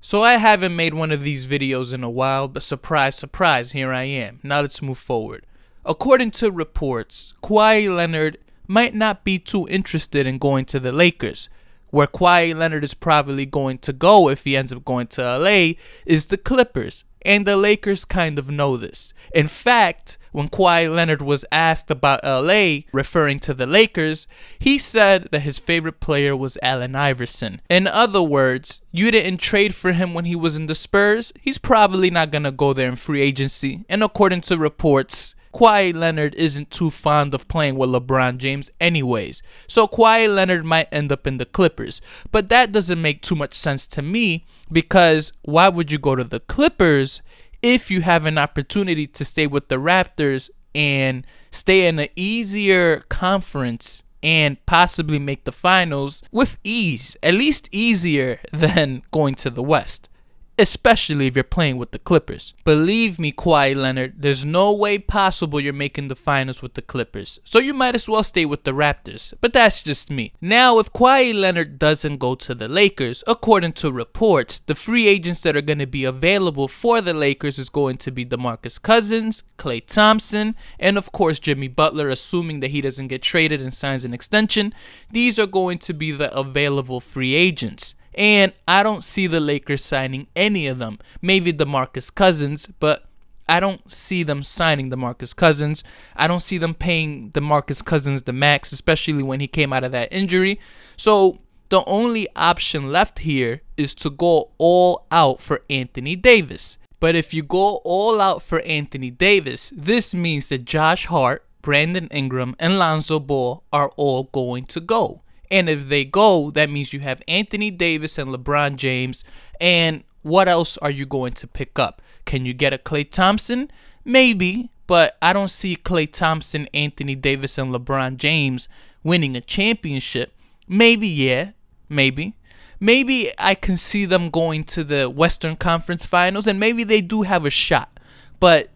So I haven't made one of these videos in a while, but surprise, surprise, here I am. Now let's move forward. According to reports, Kawhi Leonard might not be too interested in going to the Lakers. Where Kawhi Leonard is probably going to go if he ends up going to LA is the Clippers. And the Lakers kind of know this. In fact, when Kawhi Leonard was asked about LA, referring to the Lakers, he said that his favorite player was Allen Iverson. In other words, you didn't trade for him when he was in the Spurs, he's probably not going to go there in free agency. And according to reports, Kawhi Leonard isn't too fond of playing with LeBron James anyways. So Kawhi Leonard might end up in the Clippers. But that doesn't make too much sense to me, because why would you go to the Clippers if you have an opportunity to stay with the Raptors and stay in an easier conference and possibly make the finals with ease? At least easier than going to the West, especially if you're playing with the Clippers. Believe me, Kawhi Leonard, there's no way possible you're making the finals with the Clippers. So you might as well stay with the Raptors. But that's just me. Now, if Kawhi Leonard doesn't go to the Lakers, according to reports, the free agents that are going to be available for the Lakers is going to be DeMarcus Cousins, Klay Thompson, and of course Jimmy Butler, assuming that he doesn't get traded and signs an extension. These are going to be the available free agents. And I don't see the Lakers signing any of them. Maybe DeMarcus Cousins, but I don't see them signing DeMarcus Cousins. I don't see them paying DeMarcus Cousins the max, especially when he came out of that injury. So the only option left here is to go all out for Anthony Davis. But if you go all out for Anthony Davis, this means that Josh Hart, Brandon Ingram, and Lonzo Ball are all going to go. And if they go, that means you have Anthony Davis and LeBron James. And what else are you going to pick up? Can you get a Klay Thompson? Maybe, but I don't see Klay Thompson, Anthony Davis, and LeBron James winning a championship. Maybe, yeah, maybe. Maybe I can see them going to the Western Conference Finals, and maybe they do have a shot. But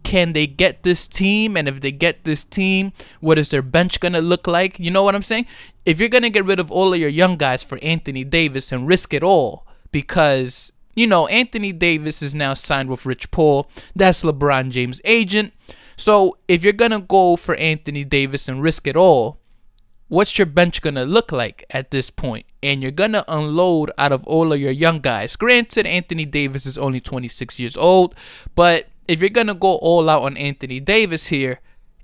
can they get this team? And if they get this team, what is their bench going to look like? You know what I'm saying? If you're going to get rid of all of your young guys for Anthony Davis and risk it all, because, you know, Anthony Davis is now signed with Rich Paul. That's LeBron James' agent. So if you're going to go for Anthony Davis and risk it all, what's your bench going to look like at this point? And you're going to unload out of all of your young guys. Granted, Anthony Davis is only 26 years old, but if you're going to go all out on Anthony Davis here,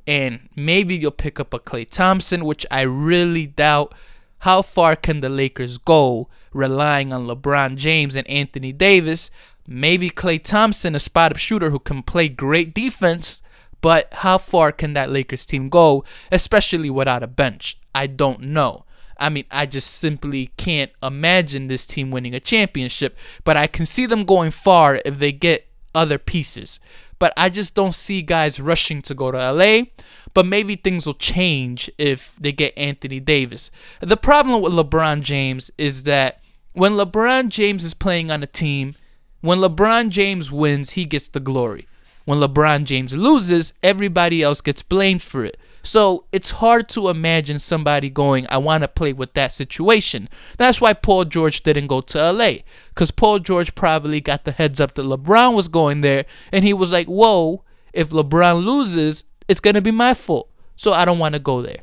and maybe you'll pick up a Klay Thompson, which I really doubt. How far can the Lakers go relying on LeBron James and Anthony Davis? Maybe Klay Thompson, a spot-up shooter who can play great defense, but how far can that Lakers team go, especially without a bench? I don't know. I mean, I just simply can't imagine this team winning a championship, but I can see them going far if they get other pieces. But I just don't see guys rushing to go to LA. But maybe things will change if they get Anthony Davis. The problem with LeBron James is that when LeBron James is playing on a team, when LeBron James wins, he gets the glory. When LeBron James loses, everybody else gets blamed for it. So it's hard to imagine somebody going, I want to play with that situation. That's why Paul George didn't go to LA. Because Paul George probably got the heads up that LeBron was going there. And he was like, whoa, if LeBron loses, it's going to be my fault. So I don't want to go there.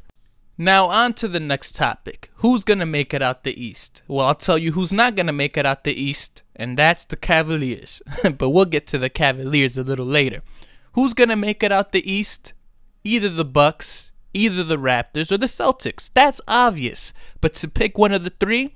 Now on to the next topic. Who's going to make it out the East? Well, I'll tell you who's not going to make it out the East. And that's the Cavaliers. But we'll get to the Cavaliers a little later. Who's going to make it out the East? Either the Bucks, either the Raptors, or the Celtics. That's obvious. But to pick one of the three,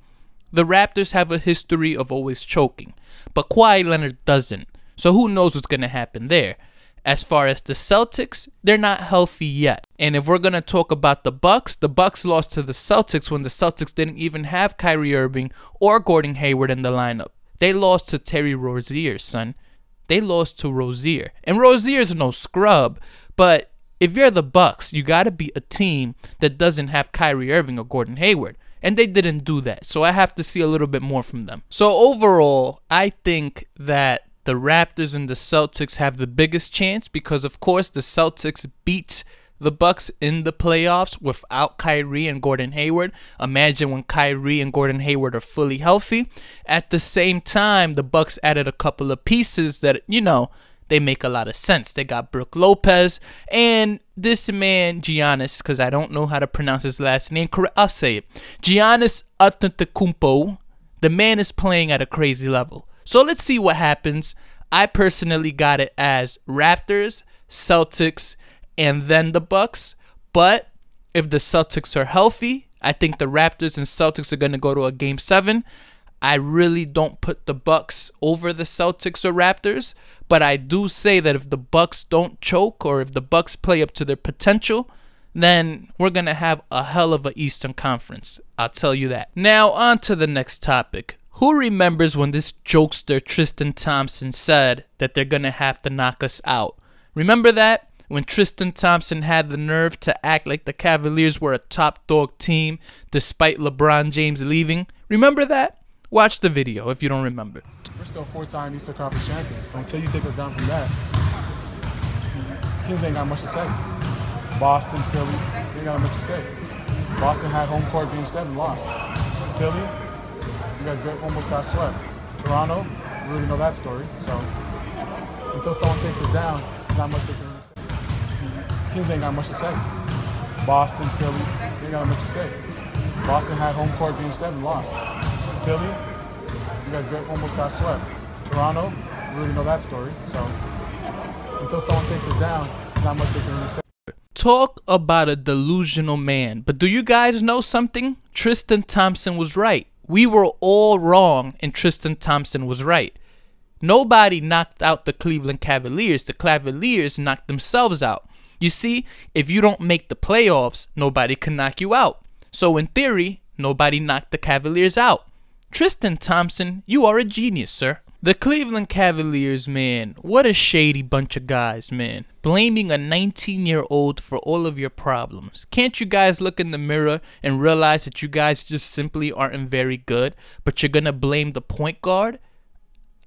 the Raptors have a history of always choking. But Kawhi Leonard doesn't. So who knows what's going to happen there. As far as the Celtics, they're not healthy yet. And if we're going to talk about the Bucks lost to the Celtics when the Celtics didn't even have Kyrie Irving or Gordon Hayward in the lineup. They lost to Terry Rozier, son. They lost to Rozier. And Rozier's no scrub, but if you're the Bucks, you got to be a team that doesn't have Kyrie Irving or Gordon Hayward. And they didn't do that. So I have to see a little bit more from them. So overall, I think that the Raptors and the Celtics have the biggest chance because, of course, the Celtics beat the Bucks in the playoffs without Kyrie and Gordon Hayward. Imagine when Kyrie and Gordon Hayward are fully healthy. At the same time, the Bucks added a couple of pieces that, they make a lot of sense. They got Brook Lopez and this man, Giannis, because I don't know how to pronounce his last name. I'll say it. Giannis Antetokounmpo. The man is playing at a crazy level. So let's see what happens. I personally got it as Raptors, Celtics, and then the Bucks. But if the Celtics are healthy, I think the Raptors and Celtics are going to go to a Game 7. I really don't put the Bucks over the Celtics or Raptors, but I do say that if the Bucks don't choke or if the Bucks play up to their potential, then we're going to have a hell of an Eastern Conference. I'll tell you that. Now, on to the next topic. Who remembers when this jokester Tristan Thompson said that they're going to have to knock us out? Remember that? When Tristan Thompson had the nerve to act like the Cavaliers were a top dog team despite LeBron James leaving? Remember that? Watch the video if you don't remember. We're still 4-time Eastern Conference champions. So until you take us down from that, teams ain't got much to say. Boston, Philly, they ain't got much to say. Boston had home court Game 7, lost. Philly, you guys almost got swept. Toronto, we already know that story. So until someone takes us down, there's not much they can really say. Teams ain't got much to say. Boston, Philly, they ain't got much to say. Boston had home court Game 7, lost. Philly, you guys almost got swept. Toronto, we already know that story. So until someone takes us down, there's not much they can really say. Talk about a delusional man. But do you guys know something? Tristan Thompson was right. We were all wrong and Tristan Thompson was right. Nobody knocked out the Cleveland Cavaliers. The Cavaliers knocked themselves out. You see, if you don't make the playoffs, nobody can knock you out. So in theory, nobody knocked the Cavaliers out. Tristan Thompson, you are a genius, sir. The Cleveland Cavaliers, man, what a shady bunch of guys, man. Blaming a 19-year-old for all of your problems. Can't you guys look in the mirror and realize that you guys just simply aren't very good, but you're gonna blame the point guard?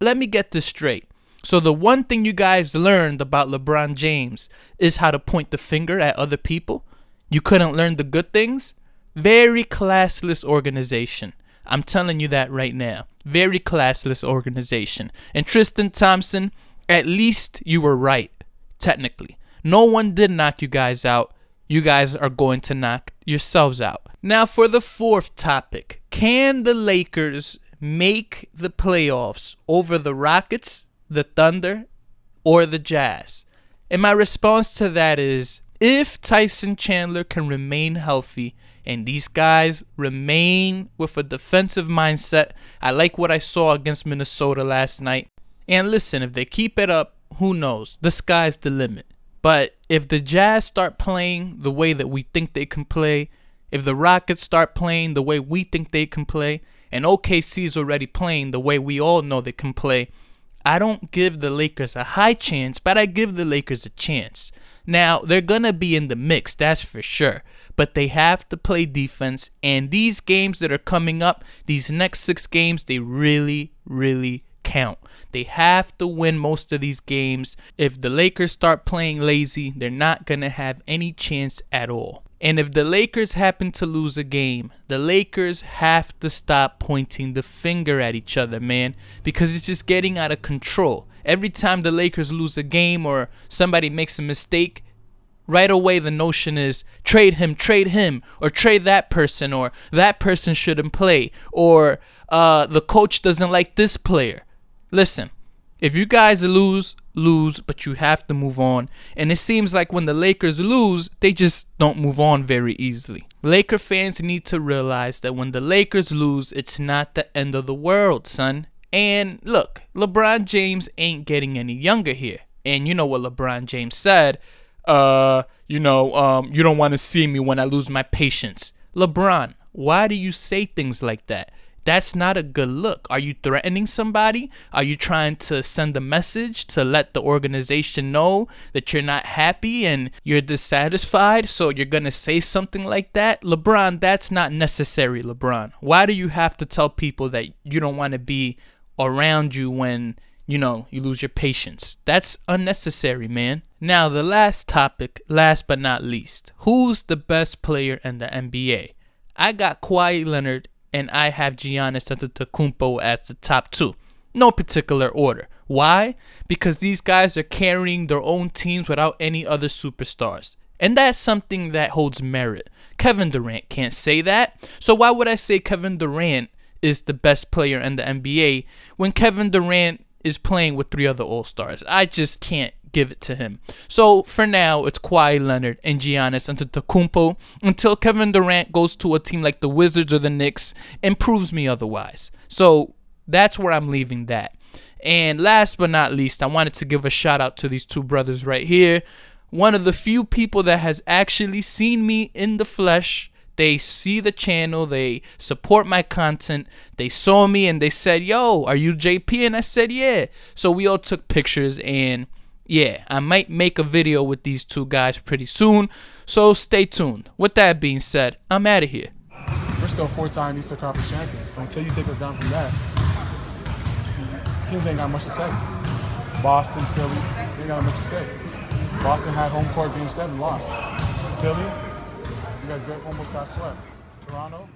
Let me get this straight. So the one thing you guys learned about LeBron James is how to point the finger at other people? You couldn't learn the good things? Very classless organization. I'm telling you that right now. Very classless organization. And Tristan Thompson, at least you were right, technically. No one did knock you guys out. You guys are going to knock yourselves out. Now for the fourth topic. Can the Lakers make the playoffs over the Rockets, the Thunder, or the Jazz? And my response to that is, if Tyson Chandler can remain healthy and these guys remain with a defensive mindset, I like what I saw against Minnesota last night. And listen, if they keep it up, who knows? The sky's the limit. But if the Jazz start playing the way that we think they can play, if the Rockets start playing the way we think they can play, and OKC's already playing the way we all know they can play, I don't give the Lakers a high chance, but I give the Lakers a chance. Now, they're going to be in the mix, that's for sure. But they have to play defense. And these games that are coming up, these next 6 games, they really, really count. They have to win most of these games. If the Lakers start playing lazy, they're not going to have any chance at all. And if the Lakers happen to lose a game, the Lakers have to stop pointing the finger at each other, man. Because it's just getting out of control. Every time the Lakers lose a game or somebody makes a mistake, right away the notion is trade him, or trade that person shouldn't play, or the coach doesn't like this player. Listen, if you guys lose, but you have to move on. And it seems like when the Lakers lose, they just don't move on very easily. Laker fans need to realize that when the Lakers lose, it's not the end of the world, son. And look, LeBron James ain't getting any younger here. And you know what LeBron James said? You don't want to see me when I lose my patience. LeBron, why do you say things like that? That's not a good look. Are you threatening somebody? Are you trying to send a message to let the organization know that you're not happy and you're dissatisfied, so you're going to say something like that? LeBron, that's not necessary, LeBron. Why do you have to tell people that you don't want to be around you when you lose your patience. That's unnecessary, man. Now, the last topic, last but not least. Who's the best player in the NBA? I got Kawhi Leonard, and I have Giannis Antetokounmpo as the top two. No particular order. Why? Because these guys are carrying their own teams without any other superstars. And that's something that holds merit. Kevin Durant can't say that. So why would I say Kevin Durant is the best player in the NBA when Kevin Durant is playing with 3 other All-Stars? I just can't give it to him. So for now, it's Kawhi Leonard and Giannis Antetokounmpo until Kevin Durant goes to a team like the Wizards or the Knicks and proves me otherwise. So that's where I'm leaving that. And last but not least, I wanted to give a shout out to these 2 brothers right here. One of the few people that has actually seen me in the flesh. They see the channel, they support my content, they saw me and they said, yo, are you JP? And I said, yeah. So we all took pictures, and yeah, I might make a video with these 2 guys pretty soon, so stay tuned. With that being said, I'm out of here. We're still 4-time Eastern Conference champions, so until you take us down from that, teams ain't got much to say. Boston, Philly, they ain't got much to say. Boston had home court game 7, lost. Philly, you guys almost got swept. Toronto,